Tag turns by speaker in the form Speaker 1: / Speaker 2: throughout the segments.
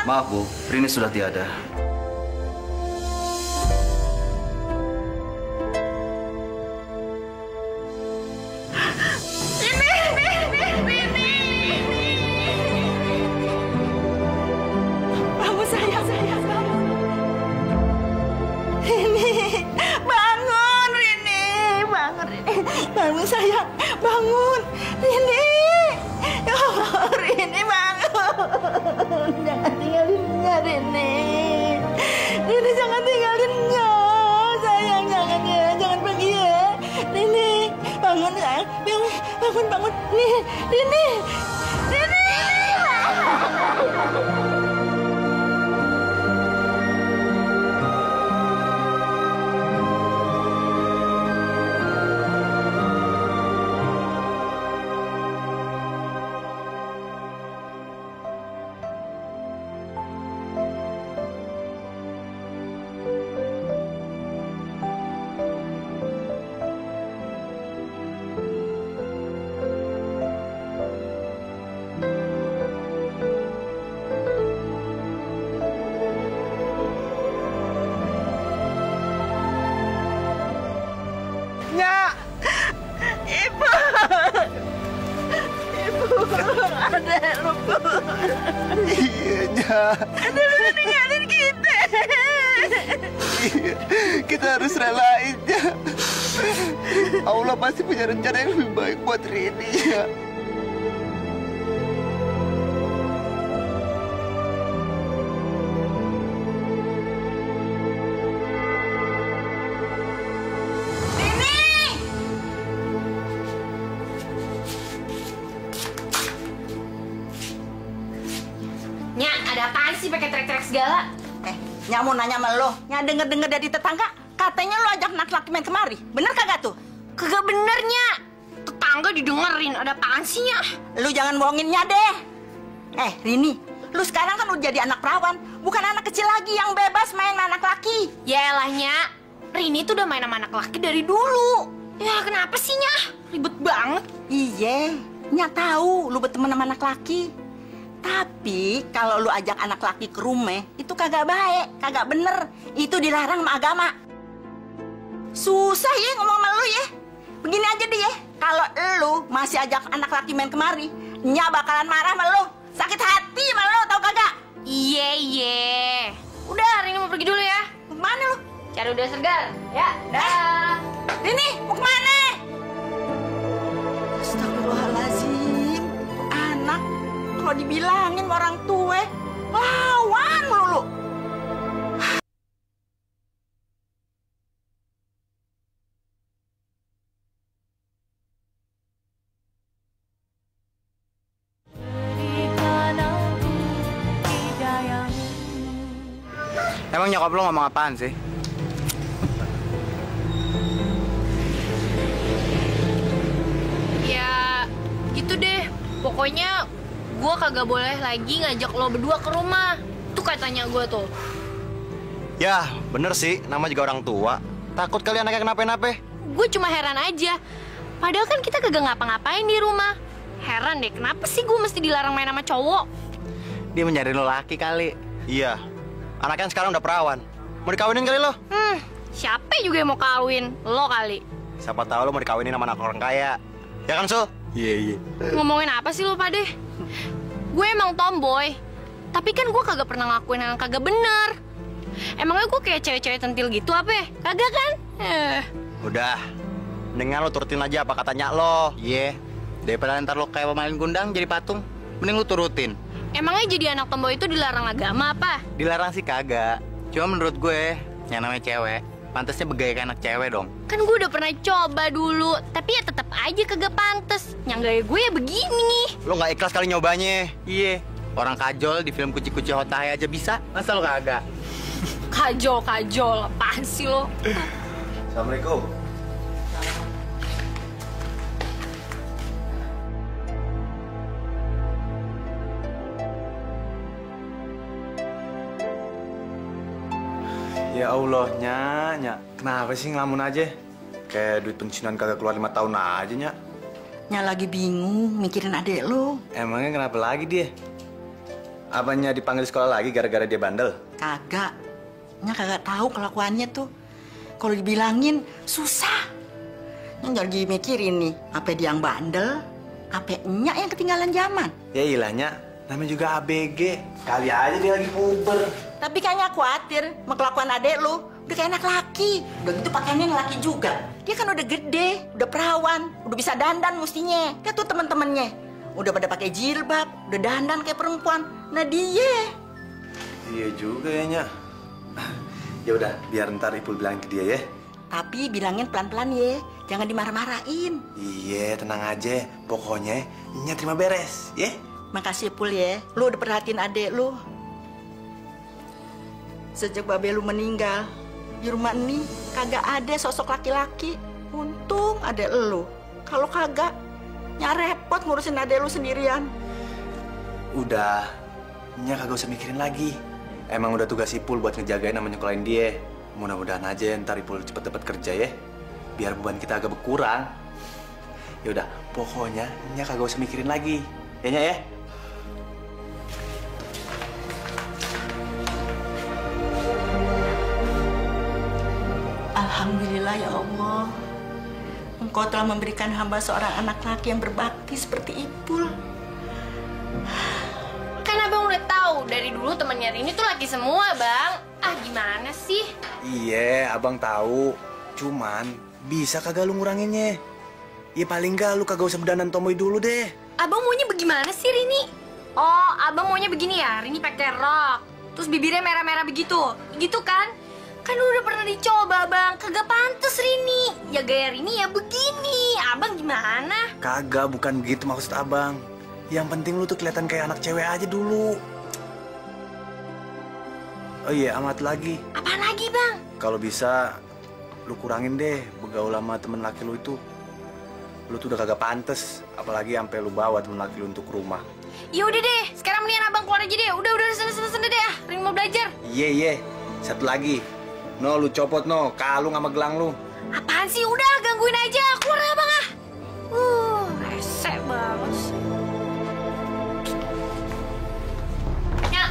Speaker 1: Maaf, Bu. Rini sudah tiada.
Speaker 2: Bangun sayang, bangun. Rini, bangun Rini. Bangun Rini. Bangun sayang, bangun. Rini. Ya Allah, Rini bangun. Jangan tinggalinnya Rini. Rini jangan tinggalinnya. Sayang, jangan ya, jangan pergi ya. Rini, bangun sayang. Bangun. Rini. Ada lu.
Speaker 3: Iya, Nyak.
Speaker 2: Ada lu ninggalin kita.
Speaker 3: Iya, kita harus relain, Nyak. Allah pasti punya rencana yang lebih baik buat Rini, ya.
Speaker 4: Ada apaan sih pakai trek-trek segala?
Speaker 2: Nyak mau nanya sama lo. Nyak denger-denger dari tetangga, katanya lo ajak anak laki main kemari. Bener kagak tuh?
Speaker 4: Kagak bener, Nyak. Tetangga didengerin, ada apaan sih, Nyak?
Speaker 2: Lu jangan bohongin Nyak deh. Rini, lu sekarang kan udah jadi anak perawan. Bukan anak kecil lagi yang bebas main sama anak laki.
Speaker 4: Yaelah, Nyak. Rini tuh udah main sama anak laki dari dulu. Ya, kenapa sih, Nyak? Ribet banget.
Speaker 2: Iya, Nyak tahu lu berteman sama anak laki. Tapi kalau lu ajak anak laki ke rumah, itu kagak baik, kagak bener. Itu dilarang sama agama. Susah ya ngomong sama lu ya. Begini aja deh ya, kalau lu masih ajak anak laki main kemari, Nyak bakalan marah sama lu. Sakit hati sama lu, tau kagak?
Speaker 4: Iya. Udah, Rini mau pergi dulu ya.
Speaker 2: Kemana lu?
Speaker 4: Cari udara segar. Ya, dah.
Speaker 2: Rini, mau kemana? Astagfirullahaladzim. Anak kalau dibilangin sama orang tua, lawan mulu.
Speaker 3: Emang nyokap lo ngomong apaan sih?
Speaker 4: Ya, gitu deh. Pokoknya gue kagak boleh lagi ngajak lo berdua ke rumah. Itu katanya gue tuh.
Speaker 1: Ya, bener sih. Nama juga orang tua. Takut kali anaknya kenapa-napa.
Speaker 4: Gue cuma heran aja. Padahal kan kita kagak ngapa-ngapain di rumah. Heran deh, kenapa sih gue mesti dilarang main sama cowok?
Speaker 3: Dia mencari lo laki kali.
Speaker 1: Iya. Anaknya sekarang udah perawan. Mau dikawinin kali lo?
Speaker 4: Siapa juga yang mau kawin? Lo kali.
Speaker 1: Siapa tahu lo mau dikawinin sama anak orang kaya. Ya kan, Sul?
Speaker 3: Iya.
Speaker 4: Ngomongin apa sih lo, Pade? Gue emang tomboy. Tapi kan gue kagak pernah ngelakuin yang kagak bener. Emangnya gue kayak cewek-cewek tentil gitu apa? Kagak kan?
Speaker 1: Udah. Mendingan lo turutin aja apa katanya lo.
Speaker 3: Iya. Daripada ntar lo kayak pemain gundang jadi patung, mending lo turutin.
Speaker 4: Emangnya jadi anak tomboy itu dilarang agama apa?
Speaker 3: Dilarang sih kagak. Cuma menurut gue, yang namanya cewek, pantasnya begaya anak cewek dong.
Speaker 4: Kan gue udah pernah coba dulu, tapi ya tetap aja kagak pantes. Yang gaya gue ya begini.
Speaker 1: Lo nggak ikhlas kali nyobanya.
Speaker 3: Iya. Orang kajol di film Kuci-Kuci Hotai aja bisa. Masa lo kagak?
Speaker 4: Kajol, apaan sih lo?
Speaker 1: Assalamualaikum.
Speaker 5: Ya Allah, Nyak. Kenapa sih ngelamun aja? Kayak duit pensiunan kagak keluar 5 tahun aja, Nyak.
Speaker 2: Nyak lagi bingung mikirin adek lo.
Speaker 5: Emangnya kenapa lagi dia? Abangnya dipanggil sekolah lagi gara-gara dia bandel?
Speaker 2: Kagak. Nya kagak tahu kelakuannya tuh. Kalau dibilangin susah. Nya lagi mikirin nih, apa dia yang bandel, apa Nya yang ketinggalan zaman.
Speaker 5: Ya ilahnya, namanya juga ABG. Kali aja dia lagi puber.
Speaker 2: Tapi kayaknya khawatir sama kelakuan adek lu. Udah kayak anak laki. Udah gitu pakaiannya laki juga. Dia kan udah gede, udah perawan, udah bisa dandan mestinya. Lihat tuh temen-temennya. Udah pada pakai jilbab, udah dandan kayak perempuan. Nah dia.
Speaker 5: Iya juga ya, Nya. Ya udah, biar ntar Ipul bilangin ke dia ya.
Speaker 2: Tapi bilangin pelan-pelan ya. Jangan dimarah-marahin.
Speaker 5: Iya, tenang aja. Pokoknya Nya terima beres, ya.
Speaker 2: Makasih Pul ya. Lu udah perhatiin adek lu. Sejak babe lu meninggal, di rumah ini kagak ada sosok laki-laki. Untung adek lu. Kalau kagak, Nya repot ngurusin adek lu sendirian.
Speaker 5: Udah, Nya kagak usah mikirin lagi. Emang udah tugas Ipul buat ngejagain sama nyekolahin dia. Mudah-mudahan aja ntar Ipul cepet dapat kerja ya. Biar beban kita agak berkurang. Ya udah, pokoknya Nya kagak usah mikirin lagi. Ya, Nya ya?
Speaker 2: Alhamdulillah ya Allah. Engkau telah memberikan hamba seorang anak laki yang berbakti seperti Ipul.
Speaker 4: Kan abang udah tahu dari dulu temannya Rini tuh laki semua, Bang. Ah, gimana sih?
Speaker 5: Iya, abang tahu. Cuman, bisa kagak lu nguranginnya? Ya paling nggak lu kagak usah berdandan tomboy dulu deh.
Speaker 4: Abang maunya bagaimana sih, Rini? Oh, abang maunya begini ya? Rini pakai rok, terus bibirnya merah-merah begitu. Gitu kan? Kan udah pernah dicoba, Bang. Kagak pantes, Rini. Ya gaya Rini ya begini. Abang gimana?
Speaker 5: Kagak, bukan begitu maksud abang. Yang penting lu tuh kelihatan kayak anak cewek aja dulu. Oh iya, amat lagi.
Speaker 4: Apaan lagi, Bang?
Speaker 5: Kalau bisa, lu kurangin deh bergaul sama temen laki lu itu. Lu tuh udah kagak pantes, apalagi sampai lu bawa temen laki lu untuk rumah.
Speaker 4: Ya udah deh, sekarang mendingan abang keluar aja deh. Udah sana deh ya. Rini mau belajar.
Speaker 5: Iya. Satu lagi. No, lu copot no, kalung sama gelang lu.
Speaker 4: Apaan sih? Udah, gangguin aja. Keluar ya, Bang ah. Rese banget sih. Nya,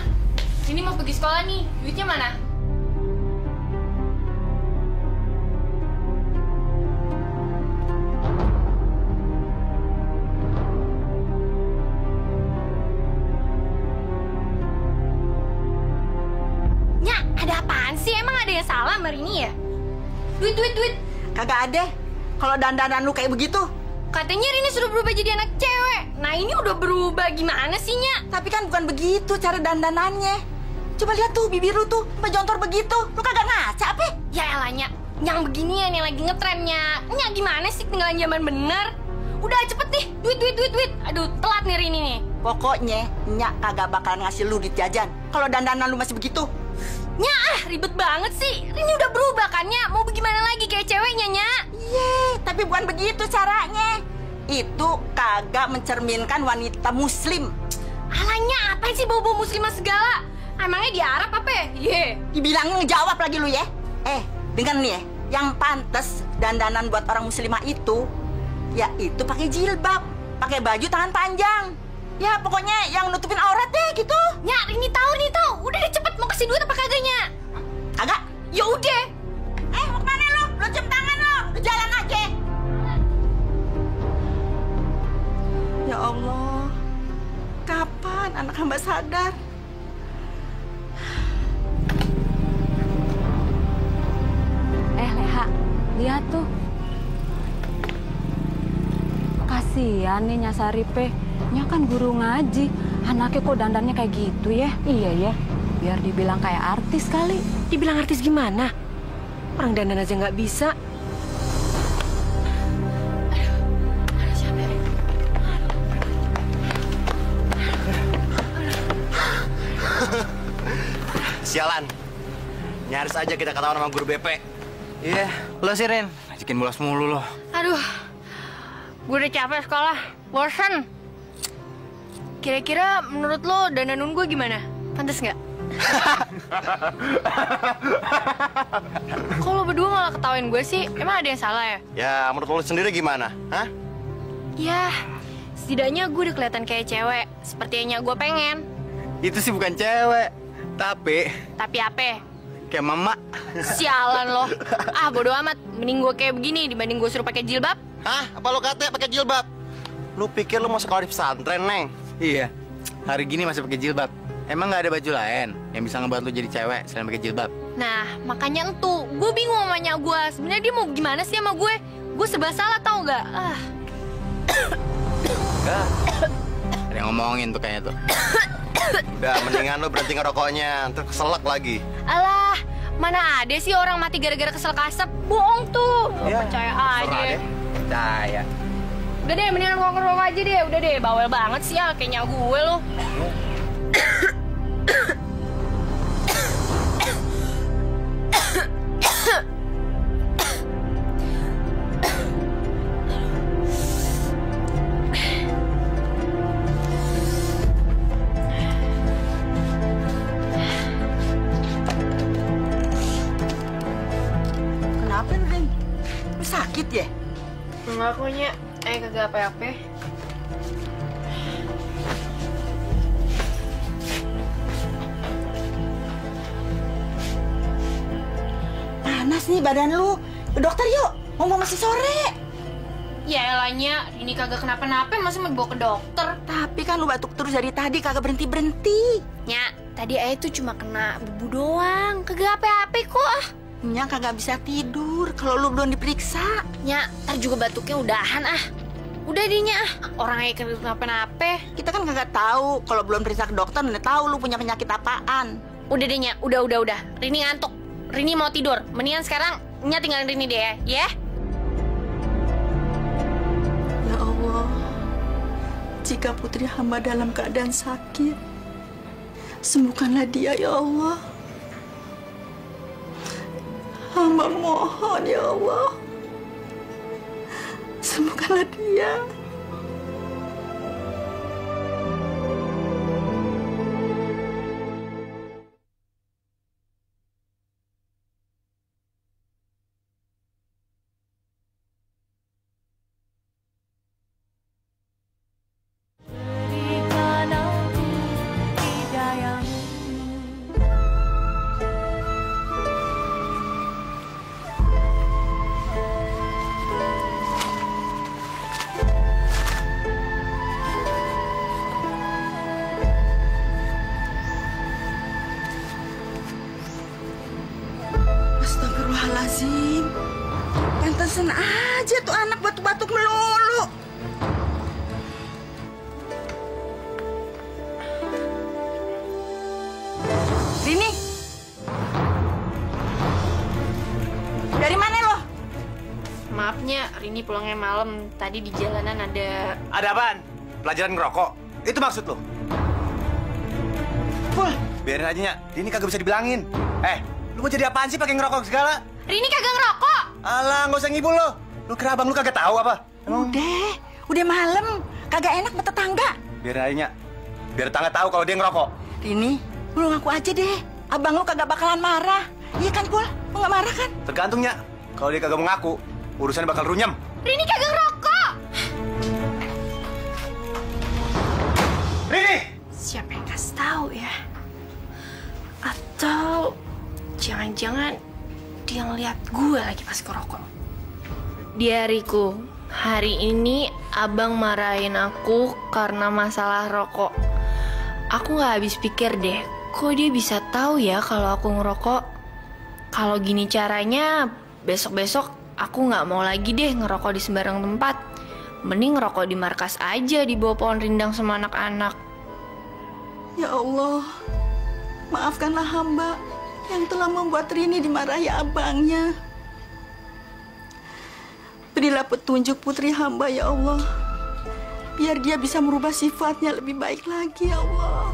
Speaker 4: ini mau pergi sekolah nih. Duitnya mana? Nya, ada apaan sih? Emang ada yang salah sama Rini ya? Duit.
Speaker 2: Kagak ada. Kalau dandanan lu kayak begitu.
Speaker 4: Katanya Rini suruh berubah jadi anak cewek. Nah ini udah berubah, gimana sih, Nya?
Speaker 2: Tapi kan bukan begitu cara dandanannya. Coba lihat tuh bibir lu tuh, sampai jontor begitu. Lu kagak ngaca apa?
Speaker 4: Ya elah, Nya. Yang beginian yang lagi ngetrennya. Nya gimana sih ketinggalan zaman bener? Udah cepet nih, duit. Aduh, telat nih Rini nih.
Speaker 2: Pokoknya Nya kagak bakalan ngasih lu duit jajan kalau dandanan lu masih begitu.
Speaker 4: Nya, ribet banget sih. Rini udah berubah kan, Nya? Mau bagaimana lagi kayak ceweknya, Nya?
Speaker 2: Iya, tapi bukan begitu caranya. Itu kagak mencerminkan wanita muslim.
Speaker 4: Alanya, apa sih bau-bau muslimah segala? Emangnya di Arab apa ya? Ye.
Speaker 2: Dibilangin ngejawab lagi lu ya. Dengar nih ya, yang pantas dandanan buat orang muslimah itu, ya itu pakai jilbab, pakai baju tangan panjang. Ya pokoknya yang nutupin aurat deh gitu.
Speaker 4: Nya, Rini tahu. Udah deh cepet, mau kasih duit apa kagaknya?
Speaker 2: Kagak?
Speaker 4: Ya udah.
Speaker 2: Mau kemana lu? Lu cium tangan lu jalan aja. Ya Allah, kapan anak hamba sadar?
Speaker 6: Leha, lihat tuh. Kasian nih Nyasaripe. Nya kan guru ngaji. Anaknya kok dandannya kayak gitu ya? Iya ya. Biar dibilang kayak artis kali.
Speaker 4: Dibilang artis gimana? Orang dandan aja nggak bisa.
Speaker 1: Sialan. Nyaris aja kita ketahuan sama guru BP.
Speaker 3: Iya, lo sih Ren, ngajakin bolos mulu lo.
Speaker 4: Aduh, gue udah capek sekolah, bosan. Kira-kira menurut lo dandanun gue gimana? Pantes nggak? Kok lo berdua malah ketawain gue sih? Emang ada yang salah ya?
Speaker 1: Ya, menurut lo sendiri gimana? Hah?
Speaker 4: Ya, setidaknya gue udah kelihatan kayak cewek, seperti yang gue pengen.
Speaker 7: Itu sih bukan cewek, tapi
Speaker 4: Tapi apa?
Speaker 7: kayak mama.
Speaker 4: Sialan lo. Ah, bodo amat. Mending gue kayak begini dibanding gue suruh pakai jilbab.
Speaker 1: Hah? Apa lo katanya pakai jilbab? Lu pikir lu mau sekolah di pesantren, Neng?
Speaker 7: Iya, hari gini masih pakai jilbab. Emang nggak ada baju lain yang bisa ngebuat lu jadi cewek selain pakai jilbab?
Speaker 4: Nah, makanya entu. Gue bingung sama nyak gue. Sebenarnya dia mau gimana sih sama gue? Gue serba salah tau gak?
Speaker 7: Ada yang ngomongin tuh kayaknya tuh.
Speaker 1: Udah, mendingan lu berhenti ngerokoknya, ntar keselak lagi.
Speaker 4: Alah, mana ada sih orang mati gara-gara kesel kasep? Bohong tuh.
Speaker 7: Ya,
Speaker 4: Percaya aja.
Speaker 7: terserah deh. Percaya.
Speaker 4: Udah deh, mendingan ngerokok aja deh. Udah deh, bawel banget sih ya kayak nyak gue lo.
Speaker 2: Kenapa lu, Rin? Lu sakit ya?
Speaker 4: Enggak kok, Nyak. Kagak apa-apa.
Speaker 2: Panas nih badan lu. Ke dokter yuk, ngomong masih sore.
Speaker 4: Ya elahnya, ini kagak kenapa-napa, masa mau dibawa ke dokter?
Speaker 2: Tapi kan lu batuk terus dari tadi, kagak berhenti-berhenti.
Speaker 4: Nyak, tadi Ayah tuh cuma kena bebu doang, kagak apa-apa kok.
Speaker 2: Nya kagak bisa tidur kalau lu belum diperiksa.
Speaker 4: Nyak, ntar juga batuknya udahan ah. Udah deh Nyak, orang Ayah kagak kenapa-napa.
Speaker 2: Kita kan kagak tahu kalau belum periksa ke dokter, mana tahu lu punya penyakit apaan.
Speaker 4: Udah deh Nyak, udah. Rini ngantuk, Rini mau tidur. Mendingan sekarang Nyak tinggalin Rini deh ya.
Speaker 2: Ya Allah, jika putri hamba dalam keadaan sakit, sembuhkanlah dia ya Allah. Hamba mohon ya Allah, sembuhkanlah dia. Astagfirullahaladzim. Pantesan aja tuh anak batuk-batuk melulu. Rini, dari mana lo?
Speaker 4: Maafnya, Rini pulangnya malam. Tadi di jalanan ada...
Speaker 5: Ada apaan? Pelajaran ngerokok? Itu maksud lo?
Speaker 2: Pul,
Speaker 5: Biarin aja, Nyak. Ini kagak bisa dibilangin. Lu mau jadi apaan sih pakai ngerokok segala?
Speaker 4: Rini kagak ngerokok!
Speaker 5: Alah, nggak usah ngibul lo. Lu kira abang lu kagak tahu apa?
Speaker 2: udah malam. Kagak enak sama tetangga.
Speaker 5: Biarin aja, Nyak. Biar tetangga tahu kalau dia ngerokok.
Speaker 2: Rini, lu ngaku aja deh. Abang lu kagak bakalan marah. Iya kan, Pul? Lu nggak marah kan?
Speaker 5: Tergantung, Nyak. Kalau dia kagak mau ngaku, urusannya bakal runyam.
Speaker 4: Rini kagak ngerokok!
Speaker 5: Rini!
Speaker 4: Siapa yang kasih tahu ya? Atau jangan-jangan dia ngeliat gue lagi pas ngerokok. Diariku, hari ini abang marahin aku karena masalah rokok. Aku gak habis pikir deh, kok dia bisa tahu ya kalau aku ngerokok? Kalau gini caranya, besok-besok aku gak mau lagi deh ngerokok di sembarang tempat. Mending ngerokok di markas aja di bawah pohon rindang sama anak-anak.
Speaker 2: Ya Allah, maafkanlah hamba yang telah membuat Rini dimarahi abangnya. Berilah petunjuk putri hamba ya Allah, biar dia bisa merubah sifatnya lebih baik lagi ya Allah.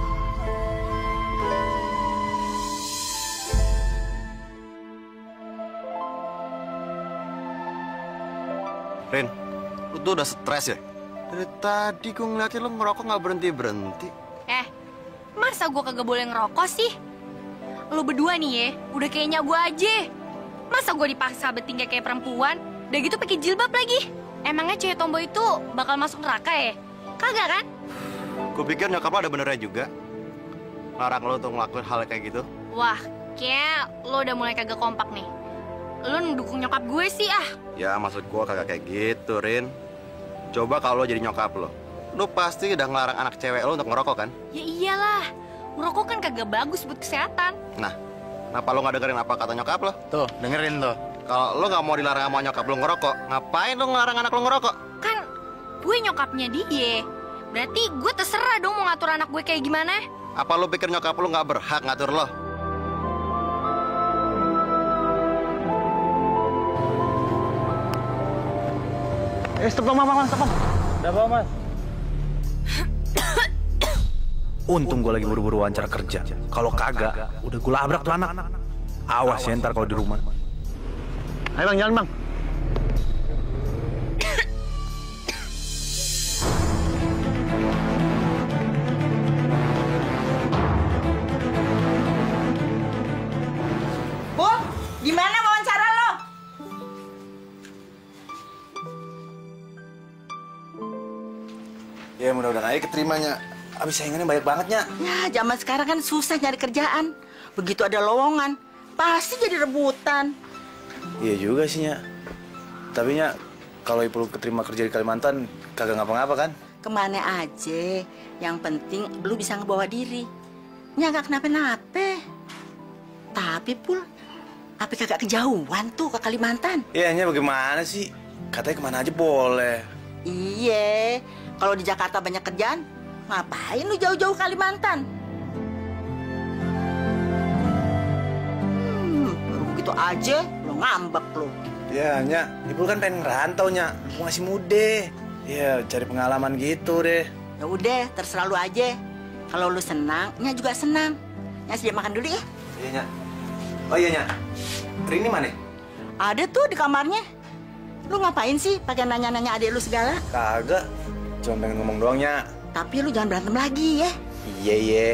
Speaker 1: Rin, lu tuh udah stres ya? Dari tadi gue ngeliatin lu ngerokok nggak berhenti-berhenti.
Speaker 4: Masa gue kagak boleh ngerokok sih? Lo berdua nih ya, udah kayaknya gue aja. Masa gue dipaksa bertingkah kayak perempuan? Udah gitu pakai jilbab lagi. Emangnya cewek tomboy itu bakal masuk neraka ya? Kagak kan?
Speaker 1: Gue pikir nyokap lo ada benernya juga. larang lo untuk ngelakuin hal kayak gitu?
Speaker 4: Wah, kayak lo udah mulai kagak kompak nih. Lo ngedukung nyokap gue sih ah.
Speaker 1: Ya maksud gue kagak kayak gitu, Rin. Coba kalau lo jadi nyokap lo pasti udah ngelarang anak cewek lo untuk ngerokok kan?
Speaker 4: Ya iyalah, ngerokok kan kagak bagus buat kesehatan.
Speaker 1: Nah, kenapa lo nggak dengerin apa kata nyokap lo?
Speaker 7: Tuh, dengerin tuh.
Speaker 1: Kalau lo nggak mau dilarang sama nyokap lo ngerokok, ngapain lo ngelarang anak lo ngerokok?
Speaker 4: Kan gue nyokapnya dia. Berarti gue terserah dong mau ngatur anak gue kayak gimana.
Speaker 1: Apa lo pikir nyokap lo nggak berhak ngatur lo?
Speaker 5: Stop dong, Mas. Stop, Mas. Udah apa, Mas? Untung gue lagi buru-buru wawancara kerja. Kalau kagak, udah gue labrak tuh anak. Awas ya ntar kalau di rumah. Ayo Bang, jalan Bang.
Speaker 2: Bu, gimana wawancara lo?
Speaker 5: Ya mudah-mudahan aja keterimanya. Abis saingannya banyak banget, Nya.
Speaker 2: Ya, zaman sekarang kan susah nyari kerjaan. Begitu ada lowongan, pasti jadi rebutan.
Speaker 5: Iya juga sih, Nya. Tapi, Nya, kalau Ipul keterima kerja di Kalimantan, kagak ngapa-ngapa kan?
Speaker 2: Kemana aja, yang penting lu bisa ngebawa diri. Nya gak kenapa-napa. Tapi, Pul, apa kagak kejauhan tuh ke Kalimantan?
Speaker 5: Iya, Nya, bagaimana sih? Katanya kemana aja boleh.
Speaker 2: Iya, kalau di Jakarta banyak kerjaan, ngapain lu jauh-jauh Kalimantan? Baru begitu aja, lu ngambek lu.
Speaker 5: Ya, Nya, Ipul kan pengen ngerantau, Nya. Lu masih muda. Ya, cari pengalaman gitu deh.
Speaker 2: Ya udah, terserah lu aja. Kalau lu senang, Nya juga senang. Nya sedia makan dulu ya.
Speaker 5: Iya, Nya. Oh iya, Nya. Rini mana?
Speaker 2: Ada tuh di kamarnya. Lu ngapain sih pakai nanya-nanya adik lu segala?
Speaker 5: Kagak. Cuma pengen ngomong doang, Nya.
Speaker 2: Tapi lu jangan berantem lagi ya.
Speaker 5: Iya, iya.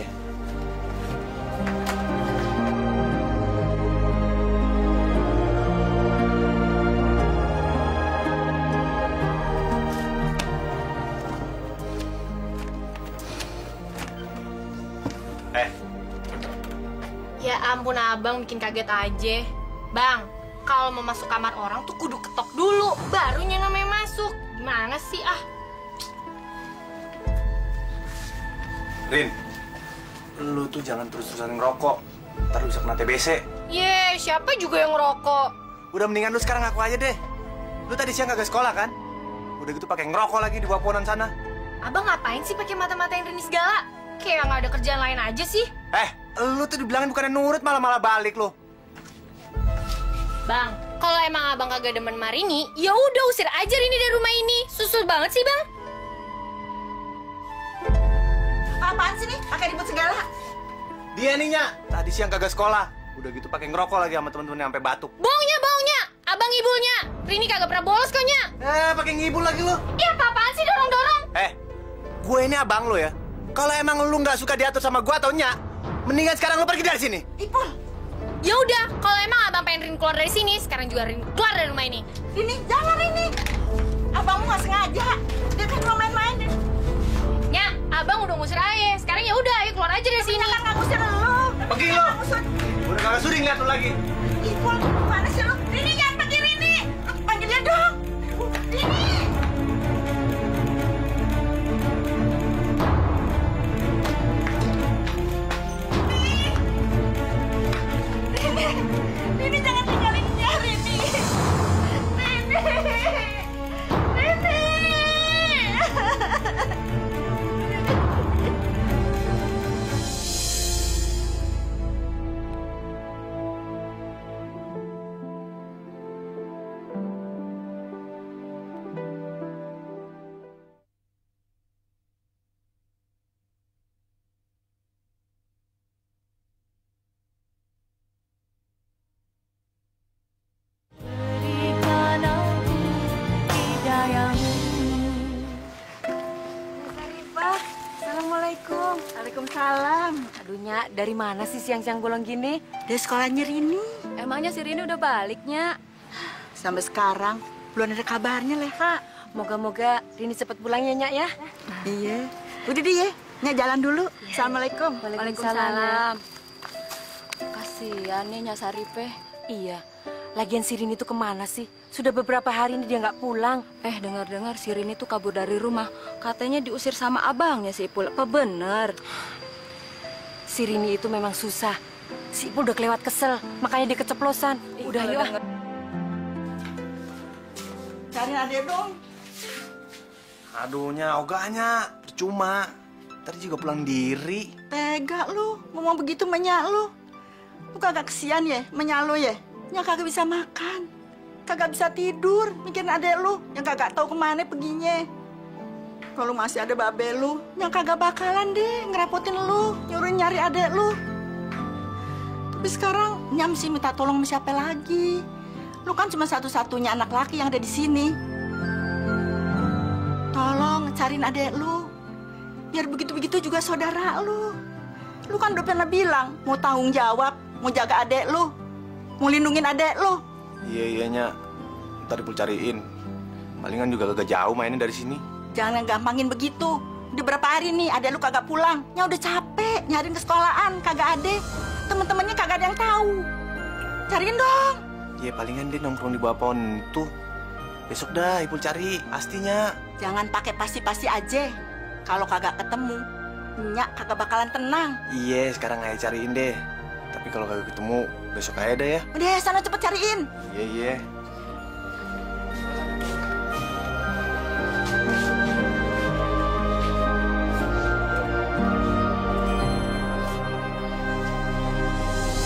Speaker 4: Ya ampun abang bikin kaget aja. Bang, kalau mau masuk kamar orang tuh kudu ketok dulu, barunya namanya masuk. Gimana sih ah?
Speaker 5: Rin, lu tuh jangan terus-terusan ngerokok. Ntar lu bisa kena TBC.
Speaker 4: Ye, siapa juga yang ngerokok?
Speaker 5: Udah mendingan lu sekarang ngaku aja deh. Lu tadi siang kagak sekolah kan? Udah gitu pakai ngerokok lagi di bawah pohonan sana.
Speaker 4: Abang ngapain sih pakai mata-matain Rini segala? Kayak nggak ada kerjaan lain aja sih.
Speaker 5: Lu tuh dibilangin bukannya nurut malah balik lu.
Speaker 4: Bang, kalau emang abang kagak demen sama Rini, ya udah usir aja Rini dari rumah ini. Susul banget sih bang.
Speaker 2: Apaan sih nih? Pakai ribut segala.
Speaker 5: Dia nih, Nya. Tadi siang kagak sekolah. Udah gitu pakai ngerokok lagi sama temen-temennya sampai batuk.
Speaker 4: Bohongnya, bohongnya. Abang ngibulnya. Rini kagak pernah bolos kok, Nya.
Speaker 5: Pakai ngibul lagi lu.
Speaker 4: Ya apa-apaan sih dorong-dorong?
Speaker 5: Gue ini abang lu ya. Kalau emang lu nggak suka diatur sama gue atau Nya, mendingan sekarang lu pergi dari sini.
Speaker 2: Ipul,
Speaker 4: Ya udah, kalau emang abang pengen Rini keluar dari sini, sekarang juga Rini keluar dari rumah ini.
Speaker 2: Rini, jangan Rini. Abangmu nggak sengaja. Dia kan cuma main-main.
Speaker 4: Nya, abang udah ngusir aja. Sekarang ya udah, ayo keluar aja dari sini.
Speaker 2: Kan nggak ngusir lu.
Speaker 5: Pergi lu. Udah kagak sudi ngeliat lu lagi.
Speaker 2: Ipul, mana sih lu? Rini, jangan pergi Rini. Panggil dia dong. Rini. Rini, jangan tinggalin dia, Rini. Rini. Assalamualaikum. Waalaikumsalam.
Speaker 6: Aduh, Nya, dari mana sih siang-siang bolong gini?
Speaker 2: Dari sekolahnya Rini.
Speaker 6: Emangnya si Rini udah balik, Nya?
Speaker 2: Sampai sekarang belum ada kabarnya, Leva.
Speaker 6: Moga-moga Rini cepet pulang ya, Nya ya.
Speaker 2: Iya. Udah deh ya. Nya jalan dulu. Assalamualaikum.
Speaker 6: Waalaikumsalam. Kasihan nih Nya Saripe. Iya. Lagian si Rini tuh kemana sih? Sudah beberapa hari ini dia nggak pulang. Dengar-dengar si Rini tuh kabur dari rumah. Katanya diusir sama abangnya si Ipul. Apa bener? Si Rini itu memang susah. Si Ipul udah kelewat kesel, makanya dia keceplosan. Udah yuk.
Speaker 2: Cariin adek dong.
Speaker 5: Aduh, Nya, ogahnya. Percuma. Tadi juga pulang diri.
Speaker 2: Tega lu, ngomong begitu menyak lu. Lu kagak kesian ya, menyak lu ya? Nya kagak bisa makan, kagak bisa tidur, mikirin adek lu yang kagak tahu kemana perginya. Kalau masih ada babe lu, Nya kagak bakalan deh ngerepotin lu, nyuruh nyari adek lu. Tapi sekarang Nya mesti minta tolong sama siapa lagi? Lu kan cuma satu-satunya anak laki yang ada di sini. Tolong cariin adek lu. Biar begitu-begitu juga saudara lu. Lu kan udah pernah bilang mau tanggung jawab, mau jaga adek lu, mau lindungin adek lu.
Speaker 5: Iya, Nya. Ntar Ipul cariin. Palingan juga kagak jauh mainnya dari sini.
Speaker 2: Jangan gampangin begitu. Udah berapa hari nih adek lu kagak pulang. Nya udah capek nyariin ke sekolahan, kagak ada. Temen-temennya kagak ada yang tahu. Cariin dong.
Speaker 5: Iya, palingan dia nongkrong di bawah pohon tuh. Besok dah Ipul cari, pastinya.
Speaker 2: Jangan pakai pasti-pasti aja. Kalau kagak ketemu, Nya kagak bakalan tenang.
Speaker 5: Iya, sekarang aja cariin deh. Tapi kalau kagak ketemu, besok aja deh ya.
Speaker 2: Udah, sana cepet cariin.
Speaker 5: Iya.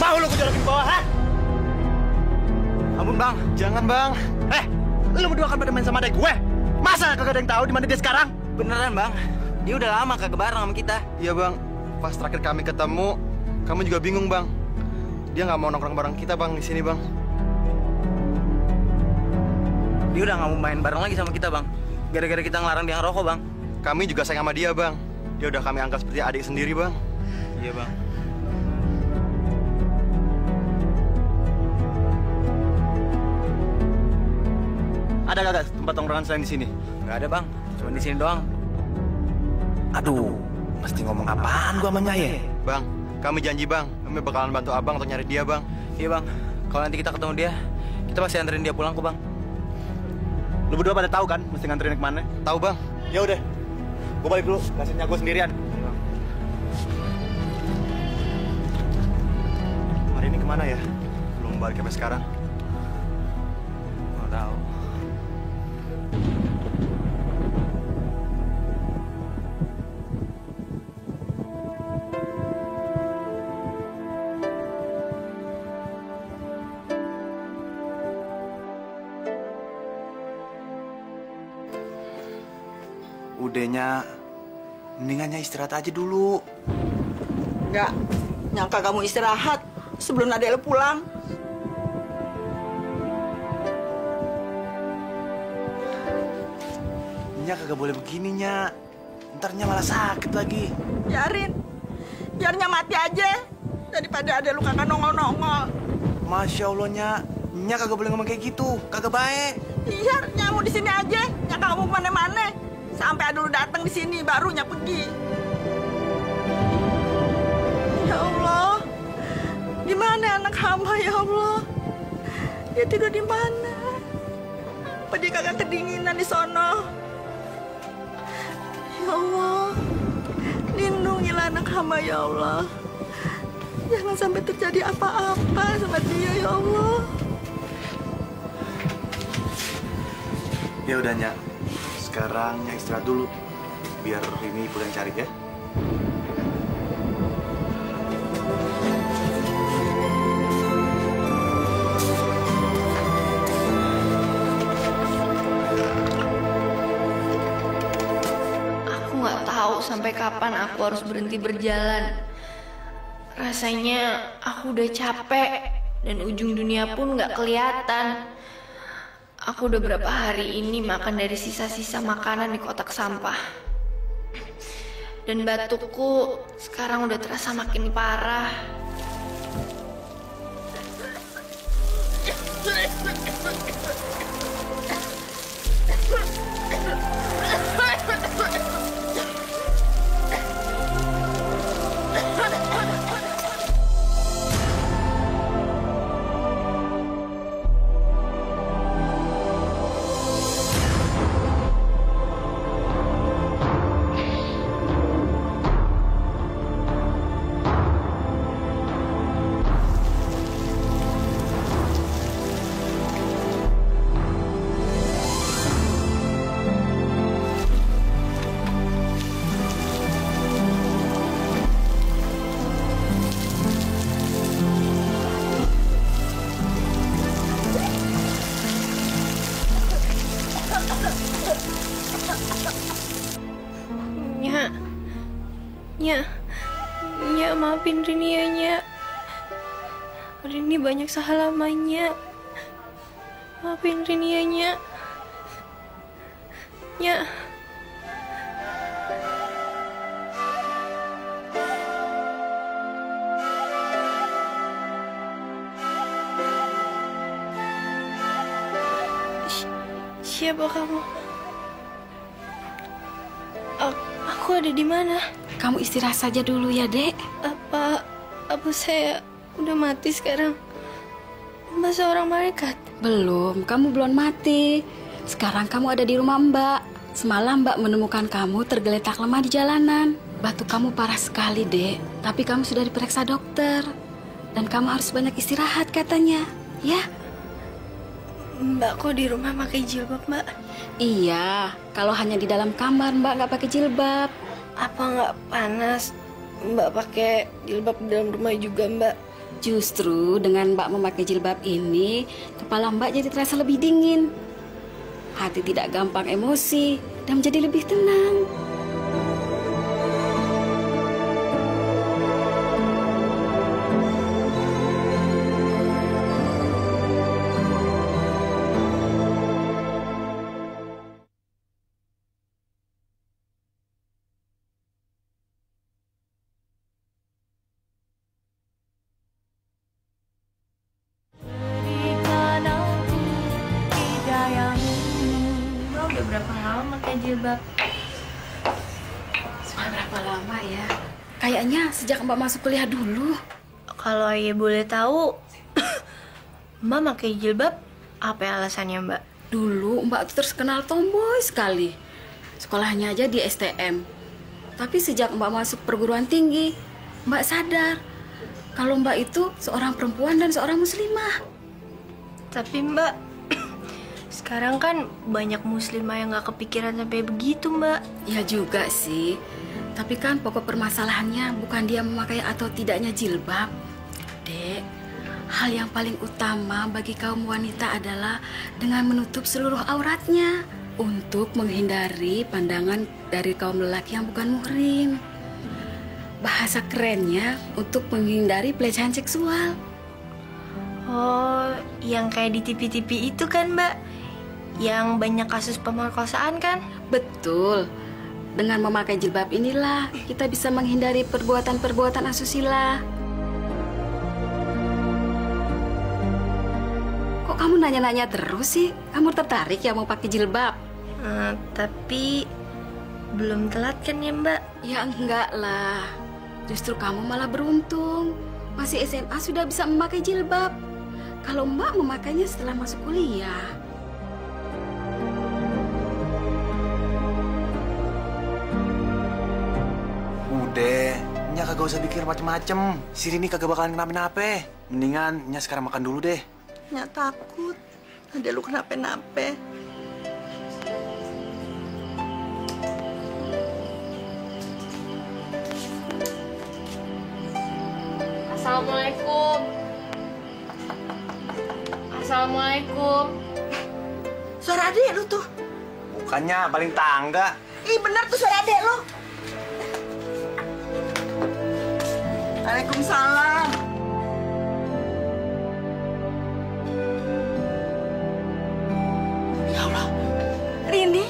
Speaker 7: Mau lu kejolokin bawah, ha?
Speaker 1: Ampun bang, jangan bang.
Speaker 7: Lu berdua kan pada main sama adek gue. Masa kagak ada yang tahu di mana dia sekarang?
Speaker 1: Beneran bang, dia udah lama kagak bareng sama kita. Iya bang, pas terakhir kami ketemu, kamu juga bingung bang. Dia nggak mau nongkrong bareng kita bang di sini bang. Dia udah nggak mau main bareng lagi sama kita bang. Gara-gara kita ngelarang dia ngerokok bang. Kami juga sayang sama dia bang. Dia udah kami anggap seperti adik sendiri bang. Iya bang. Ada kagak tempat tongkrongan selain di sini? Nggak ada bang, cuma di sini doang.
Speaker 5: Aduh, mesti ngomong apaan gua sama Nya ya?
Speaker 1: Bang, kami janji bang, kami bakalan bantu abang untuk nyari dia bang. Iya bang, kalau nanti kita ketemu dia, kita pasti anterin dia pulang kok bang.
Speaker 7: Lu berdua pada tahu kan mesti nganterin kemana?
Speaker 1: Tahu bang.
Speaker 7: Ya udah, gua balik dulu, kasihnya gua sendirian.
Speaker 1: Hari ini kemana ya? Belum balik sampai sekarang. Nggak tahu.
Speaker 5: Udahnya, mendingannya istirahat aja dulu.
Speaker 2: Enggak, nyangka kamu istirahat sebelum adek lu pulang.
Speaker 5: Nya kagak boleh begini, Nya. Ntar Nya malah sakit lagi.
Speaker 2: Biarin, biar Nya mati aja daripada ada lu kagak nongol-nongol.
Speaker 5: Masya Allah, Nya kagak boleh ngomong kayak gitu, kagak baik.
Speaker 2: Iya, Nya mau di sini aja, Nya kagak mau kemana-mana. Sampai ada lu datang di sini, baru Nya pergi. Ya Allah, di mana anak hamba ya Allah? Dia tidur di mana? Apa dia kagak kedinginan di sono? Ya Allah, lindungilah anak hamba ya Allah. Jangan sampai terjadi apa-apa sama dia ya Allah.
Speaker 5: Ya udah, Nya. Sekarang Nya istirahat dulu. Biar Rini pulang cari ya.
Speaker 4: Aku nggak tahu sampai kapan aku harus berhenti berjalan. Rasanya aku udah capek dan ujung dunia pun nggak kelihatan. Aku udah berapa hari ini makan dari sisa-sisa makanan di kotak sampah. Dan batukku sekarang udah terasa makin parah. Nya, maafin Rini ya, Nya. Rini banyak salah lamanya. Maafin Rini ya, Nya. Nya. Siapa kamu? Aku ada di mana?
Speaker 6: Kamu istirahat saja dulu ya, Dek.
Speaker 4: Apa saya udah mati sekarang? Mbak seorang malaikat?
Speaker 6: Belum, kamu belum mati. Sekarang kamu ada di rumah Mbak. Semalam Mbak menemukan kamu tergeletak lemah di jalanan. Batuk kamu parah sekali, Dek. Tapi kamu sudah diperiksa dokter. Dan kamu harus banyak istirahat katanya. Ya?
Speaker 4: Mbak kok di rumah pakai jilbab, Mbak?
Speaker 6: Iya, kalau hanya di dalam kamar Mbak nggak pakai jilbab.
Speaker 4: Apa nggak panas Mbak pakai jilbab di dalam rumah juga, Mbak?
Speaker 6: Justru dengan Mbak memakai jilbab ini, kepala Mbak jadi terasa lebih dingin. Hati tidak gampang emosi dan menjadi lebih tenang.
Speaker 4: Berapa lama pakai jilbab?
Speaker 6: Sudah berapa lama ya? Kayaknya sejak Mbak masuk kuliah dulu.
Speaker 4: Kalau Ayah boleh tahu, Mbak pakai jilbab, apa alasannya, Mbak?
Speaker 6: Dulu Mbak tuh terkenal tomboy sekali. Sekolahnya aja di STM. Tapi sejak Mbak masuk perguruan tinggi, Mbak sadar kalau Mbak itu seorang perempuan dan seorang muslimah.
Speaker 4: Tapi Mbak, sekarang kan banyak muslimah yang gak kepikiran sampai begitu, Mbak.
Speaker 6: Ya juga sih. Tapi kan pokok permasalahannya bukan dia memakai atau tidaknya jilbab. Dek, hal yang paling utama bagi kaum wanita adalah dengan menutup seluruh auratnya untuk menghindari pandangan dari kaum lelaki yang bukan muhrim. Bahasa kerennya untuk menghindari pelecehan seksual.
Speaker 4: Oh, yang kayak di TV-TV itu kan, Mbak? Yang banyak kasus pemerkosaan kan?
Speaker 6: Betul. Dengan memakai jilbab inilah kita bisa menghindari perbuatan-perbuatan asusila. Kok kamu nanya-nanya terus sih? Kamu tertarik ya mau pakai jilbab?
Speaker 4: Tapi belum telat kan ya, Mbak?
Speaker 6: Ya enggak lah. Justru kamu malah beruntung. Masih SMA sudah bisa memakai jilbab. Kalau Mbak memakainya setelah masuk kuliah.
Speaker 5: Udah, Nya kagak usah pikir macem-macem. Si Rini kagak bakalan kenapa-napa. Mendingan Nya sekarang makan dulu deh.
Speaker 2: Nya takut. Ada lu kenapa-napa.
Speaker 4: Assalamualaikum. Assalamualaikum.
Speaker 2: Suara adik lu tuh.
Speaker 5: Bukannya paling tangga.
Speaker 2: Ih bener tuh suara adik lu. Waalaikumsalam. Ya Allah, Rini.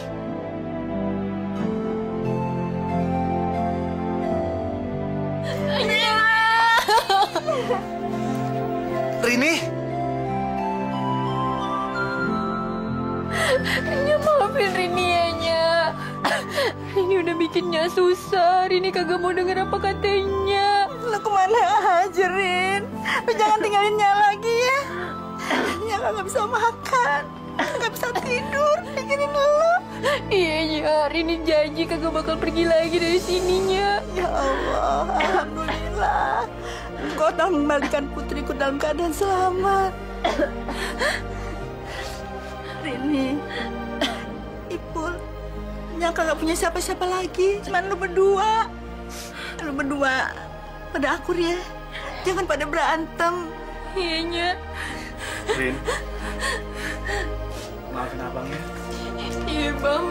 Speaker 5: Rini?
Speaker 4: Nya maafin Rini ya, Nya. Rini udah bikinnya susah. Rini kagak mau denger apa katanya.
Speaker 2: Lu kemana aja, Rin? Lu jangan tinggalin Nya lagi ya. Nya kagak bisa makan, kagak bisa tidur, mikirin lu.
Speaker 4: Iya, Nya. Rini janji kagak bakal pergi lagi dari sininya.
Speaker 2: Ya Allah, alhamdulillah. Engkau telah mengembalikan putriku dalam keadaan selamat. Rini, Ipul, Nya kagak punya siapa-siapa lagi. Cuman lu berdua. Lu berdua pada akur ya. Jangan pada berantem.
Speaker 4: Iya, Nya.
Speaker 5: Rin, maafin abang ya.
Speaker 4: Iya,
Speaker 6: Bang.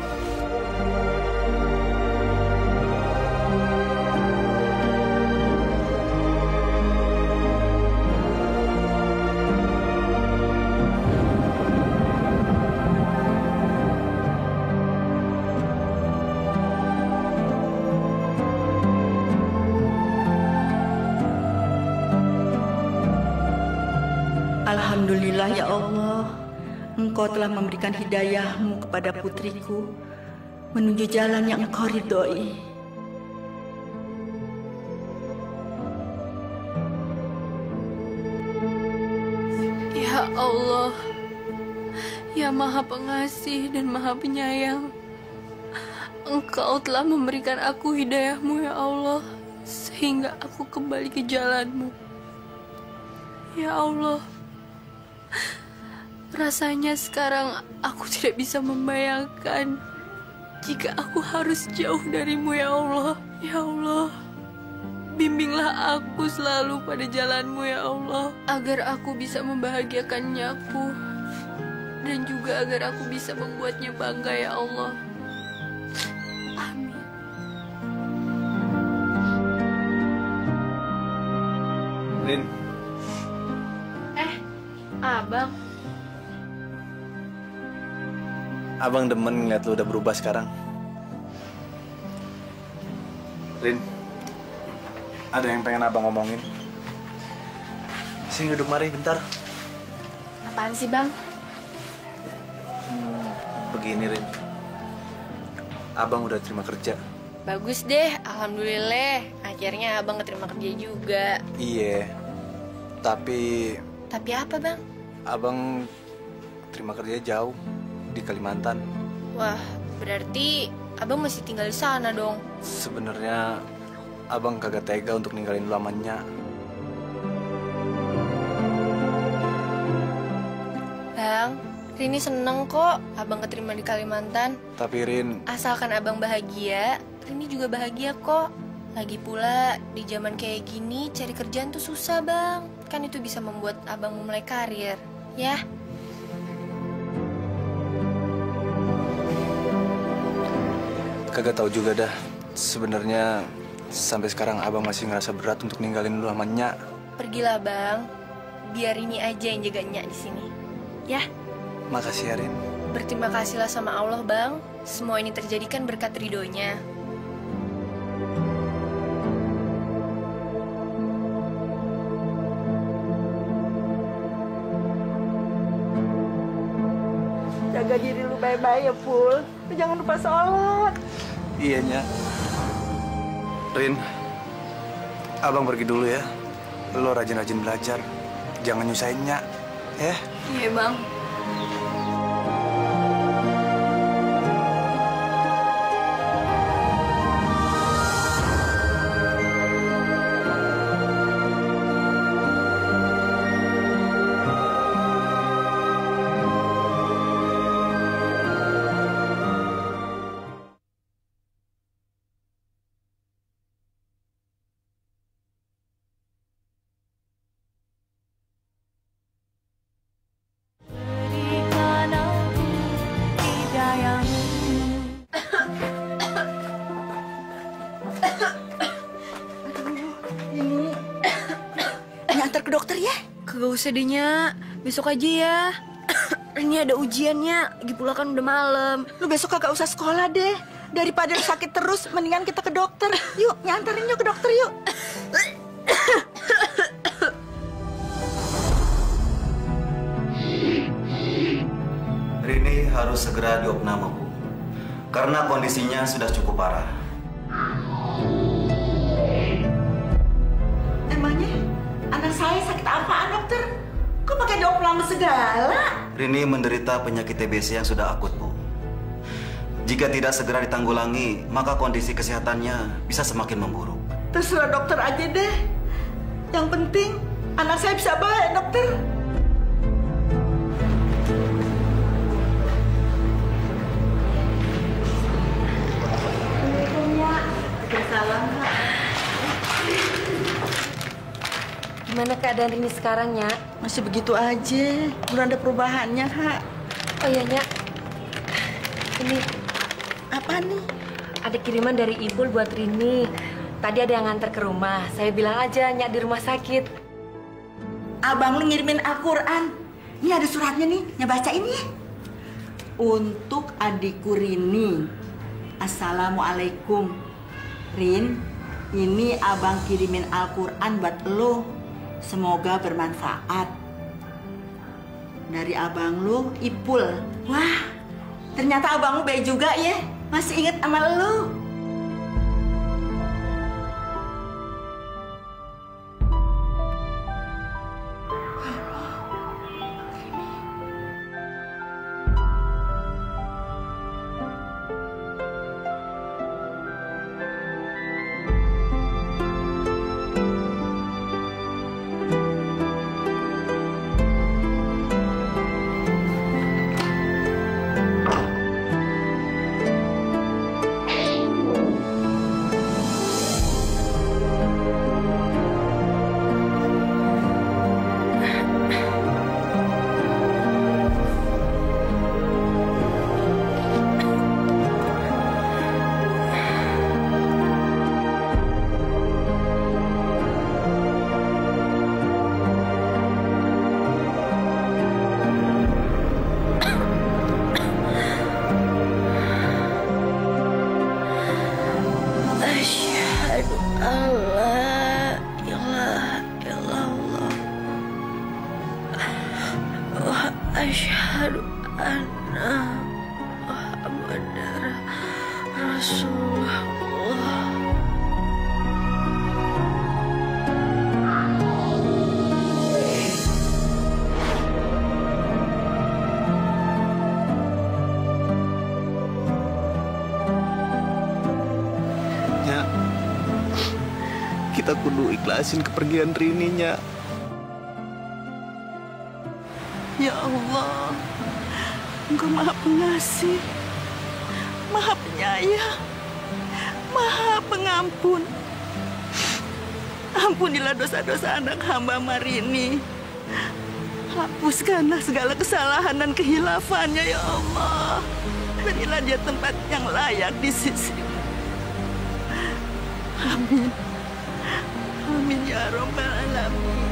Speaker 2: Alhamdulillah ya Allah, Engkau telah memberikan hidayah-Mu kepada putriku menuju jalan yang Engkau ridhoi.
Speaker 6: Ya Allah, Ya Maha Pengasih dan Maha Penyayang, Engkau telah memberikan aku hidayah-Mu ya Allah, sehingga aku kembali ke jalan-Mu. Ya Allah, rasanya sekarang aku tidak bisa membayangkan jika aku harus jauh darimu ya Allah. Ya Allah, bimbinglah aku selalu pada jalanmu ya Allah, agar aku bisa membahagiakan nyaku dan juga agar aku bisa membuatnya bangga ya Allah. Amin.
Speaker 5: Rin,
Speaker 6: Abang.
Speaker 5: abang demen ngeliat lu udah berubah sekarang. Rin, ada yang pengen abang ngomongin. Sini duduk mari bentar.
Speaker 4: Apaan sih, Bang?
Speaker 5: Begini Rin, abang udah terima kerja.
Speaker 4: Bagus deh, alhamdulillah. Akhirnya abang keterima kerja juga.
Speaker 5: Iya, tapi
Speaker 4: Tapi apa, Bang?
Speaker 5: abang terima kerja jauh di Kalimantan.
Speaker 4: Wah, berarti abang masih tinggal di sana dong.
Speaker 5: Sebenarnya abang kagak tega untuk ninggalin lamanya.
Speaker 4: Bang, Rini seneng kok abang keterima di Kalimantan.
Speaker 5: Tapi Rin,
Speaker 4: Asalkan abang bahagia, Rini juga bahagia kok. Lagi pula, di zaman kayak gini cari kerjaan tuh susah, Bang. Kan itu bisa membuat abang memulai karir, ya?
Speaker 5: kagak tahu juga dah. Sebenarnya sampai sekarang abang masih ngerasa berat untuk ninggalin lamanya.
Speaker 4: Pergilah, Bang. Biar Rini aja yang jaga Nyak di sini. Ya,
Speaker 5: Makasih ya Rin.
Speaker 4: berterima kasihlah sama Allah, Bang. Semua ini terjadi kan berkat ridhonya.
Speaker 2: Jaga diri lu baik-baik ya, Pul. Lu jangan lupa sholat.
Speaker 5: Iya Nya. Rin, abang pergi dulu ya. Lo rajin-rajin belajar. Jangan nyusahin Nya, ya.
Speaker 6: Iya, Bang.
Speaker 2: Antar ke dokter ya.
Speaker 6: Kagak usah deh, Nyak. Besok aja ya. Ini ada ujiannya, lagi pula kan udah malam.
Speaker 2: Lu besok kagak usah sekolah deh. Daripada lu sakit terus, mendingan kita ke dokter. Yuk, nyantarin yuk ke dokter yuk.
Speaker 1: Rini harus segera diopname, Bu. Karena kondisinya sudah cukup parah.
Speaker 2: Emangnya anak saya sakit apaan, dokter? Kok pakai diopname segala?
Speaker 1: Rini menderita penyakit TBC yang sudah akut, Bu. Jika tidak segera ditanggulangi, maka kondisi kesehatannya bisa semakin memburuk.
Speaker 2: Terserah dokter aja deh. Yang penting anak saya bisa baik, dokter. Salam, Kak.
Speaker 6: Gimana keadaan Rini sekarang, Nyak?
Speaker 2: Masih begitu aja. Belum ada perubahannya, Kak.
Speaker 6: Oh iya, Nyak. Ini
Speaker 2: apa nih?
Speaker 6: Ada kiriman dari Ipul buat Rini. Tadi ada yang nganter ke rumah. Saya bilang aja Nyak di rumah sakit.
Speaker 2: Abang lu ngirimin Al-Quran. Ini ada suratnya nih, Nyak baca ini. Untuk adikku Rini. Assalamualaikum. Rin, ini abang kirimin Al-Quran buat lo. Semoga bermanfaat. Dari abang lu, Ipul. Wah, ternyata abang lu baik juga ya. Masih inget sama lu.
Speaker 8: Asyhadu anna Muhammadar Rasulullah.
Speaker 3: Nya, kita kudu ikhlasin kepergian Rini, Nya.
Speaker 2: Ya Allah, Engkau Maha Pengasih, Maha Penyayang, Maha Pengampun. Ampunilah dosa-dosa anak hamba Marini. Hapuskanlah segala kesalahan dan kehilafannya, ya Allah. Berilah dia tempat yang layak di sisi-Mu. Amin. Amin ya Rabbal Alamin.